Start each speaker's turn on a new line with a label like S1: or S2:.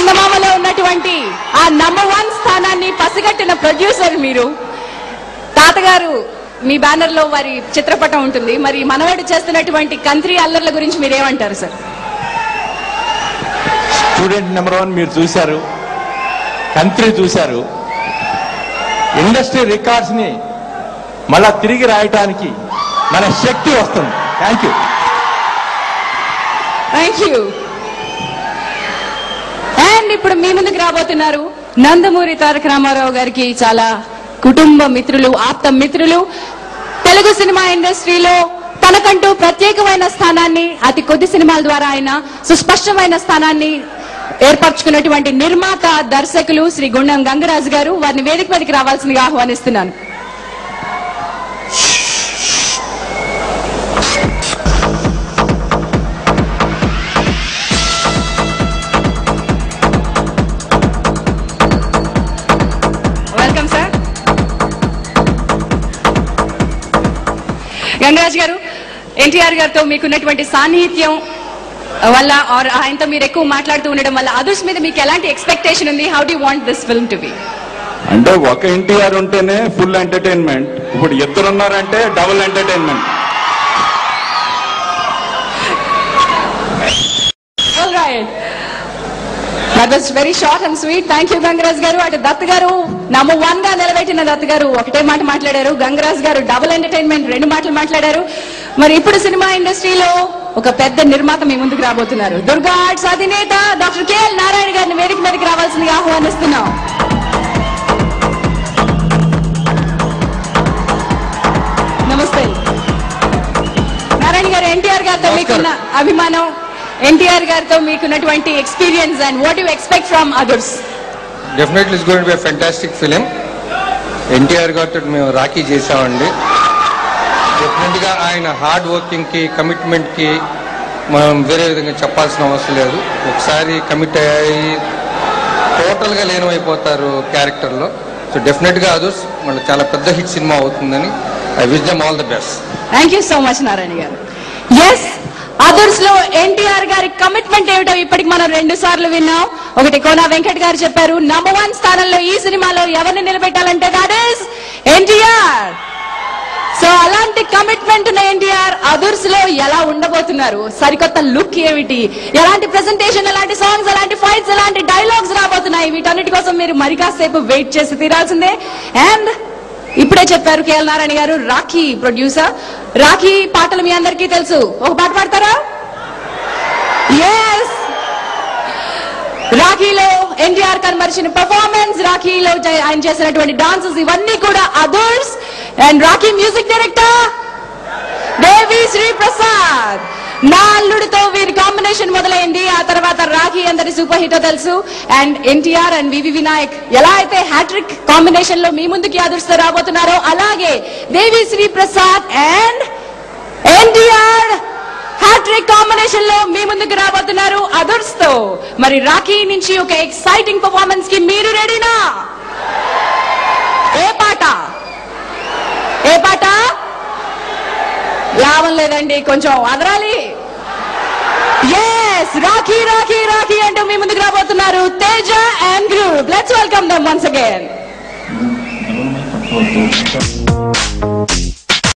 S1: చందమామలో ఉన్నటువంటి ఆ నంబర్ 1 స్థానాన్ని పసిగట్టిన ప్రొడ్యూసర్ మీరు. తాతగారు మీ బ్యానర్ లో వారి చిత్రపటం ఉంటుంది. మరి మనవడు చేస్తున్నటువంటి కంత్రి అల్లర్ల గురించి మీరేమంటారు సార్?
S2: స్టూడెంట్ నెంబర్ 1 మీరు చూశారు, కంత్రి చూశారు. ఇండస్ట్రీ రికార్డ్స్ ని మళ్ళా తిరిగి రాయటానికి మన శక్తి వస్తుంది. Thank you.
S1: Thank you. And ఇప్పుడు మీ ముందుకు రాబోతున్నారు నందమూరి తారక రామారావు గారికి చాలా కుటుంబ మిత్రులు, ఆప్త మిత్రులు. తెలుగు సినిమా ఇండస్ట్రీలో తనకంటూ ప్రత్యేకమైన స్థానాన్ని అతి కొద్ది సినిమాల ద్వారా ఆయన సుస్పష్టమైన స్థానాన్ని ఏర్పరచుకున్నటువంటి నిర్మాత, దర్శకులు శ్రీ గుండం గంగరాజు గారు. వారిని వేదిక మీదకి రావాల్సిందిగా ఆహ్వానిస్తున్నాను. Welcome sir. గంగరాజు గారు, ఎన్టీఆర్ గారితో మీకున్నటువంటి సాన్నిహిత్యం వల్ల ఆయనతో మీరు ఎక్కువ మాట్లాడుతూ ఉండడం వల్ల అదర్స్ మీద మీకు ఎలాంటి ఎక్స్పెక్టేషన్ ఉంది? How do you want this film to be?
S3: అంటే ఒక ఎన్టీఆర్ ఉంటేనే ఫుల్ ఎంటర్టైన్మెంట్, ఇప్పుడు ఇద్దరు ఉన్నారంటే double entertainment.
S1: That was very short and sweet. Thank you, Gangaraj garu. అటు దత్ గారు నంబర్ 1 గా నిలబెట్టిన దత్ గారు ఒకటే మాట మాట్లాడారు. గంగరాజ్ గారు డబుల్ ఎంటర్టైన్మెంట్ 2 మాటలు మాట్లాడారు. మరి ఇప్పుడు సినిమా ఇండస్ట్రీలో ఒక పెద్ద నిర్మాత మీ ముందుకు రాబోతున్నారు. దుర్గా ఆర్ట్స్ అధినేత డాక్టర్ కేఎల్ నారాయణ గారిని వేదిక మీదకి రావాల్సిందిగా ఆహ్వానిస్తున్నాం. నమస్తే నారాయణ గారు. ఎన్టీఆర్ గారితో మీకున్న అభిమానం, ఎన్టీఆర్ గారితో మీకున్నటువంటి experience and what you expect from others?
S4: Definitely it's going to be a fantastic film. NTR గారితో మేము రాఖీ చేసామండి. డెఫినెట్ గా ఆయన హార్డ్ వర్కింగ్ కి, కమిట్మెంట్ కి మనం వేరే విధంగా చెప్పాల్సిన అవసరం లేదు. ఒకసారి కమిట్ అయ్యి టోటల్ గా లీనమైపోతారు క్యారెక్టర్ లో. సో డెఫినెట్ గా అదర్స్ మళ్ళీ చాలా పెద్ద హిట్ సినిమా అవుతుందని I wish them all the best.
S1: Thank you so much Narayana గారు. ఎస్, అదర్స్ లో ఎన్టీఆర్ గారి కమిట్మెంట్ ఏమిటో ఇప్పటికి మనం 2 సార్లు విన్నాం. ఒకటి కోనా వెంకట్ గారు చెప్పారు, నంబర్ 1 స్థానంలో ఈ సినిమాలో ఎవరిని నిలబెట్టాలంటే దట్ ఈస్ ఎన్టీఆర్. సో అలాంటి కమిట్మెంట్ ఉన్న ఎన్టీఆర్ అదర్స్ లో ఎలా ఉండబోతున్నారు? సరికొత్త లుక్ ఏమిటి? ఎలాంటి ప్రెజెంటేషన్, ఎలాంటి సాంగ్స్, ఎలాంటి ఫైట్స్, ఎలాంటి డైలాగ్స్ రాబోతున్నాయి? వీటన్నిటి కోసం మీరు మరి కాసేపు వెయిట్ చేసి తీరాల్సిందే. అండ్ ఇప్పుడే చెప్పారు కేఎల్ నారాయణ గారు, రాఖీ ప్రొడ్యూసర్. రాఖీ పాటలు మీ అందరికీ తెలుసు. ఒక పాట పాడతారా? ఎస్, రాఖీలో ఎన్టీఆర్ కనబరిచిన పర్ఫార్మెన్స్, రాఖీలో ఆయన చేసినటువంటి డాన్సెస్, ఇవన్నీ కూడా Adhurs. And Rakhi music director Devi Sri Prasad. నా అల్లుడితో వీరి కాంబినేషన్ మొదలైంది. ఆ తర్వాత రాఖీ అందరి సూపర్ హిట్ తెలుసు. అండ్ ఎన్టీఆర్ అండ్ వివి వినాయక్ ఎలా అయితే హ్యాట్రిక్ కాంబినేషన్ లో మీ ముందుకి అదర్స్తో రాబోతున్నారో, అలాగే Devi Sri Prasad and NTR hat trick combination లో మీ ముందుకు రాబోతున్నారు అదర్స్ తో. మరి రాఖీ నుంచి ఒక ఎక్సైటింగ్ పర్ఫార్మెన్స్ కి మీరు రెడీనా? ఏ పాట? ఏ పాట? లాభం లేదండి, కొంచెం అదరాలి. ఎస్, రాఖీ రాఖీ రాఖీ అంటూ మీ ముందుకు రాబోతున్నారు Teja and group. Let's welcome them once again.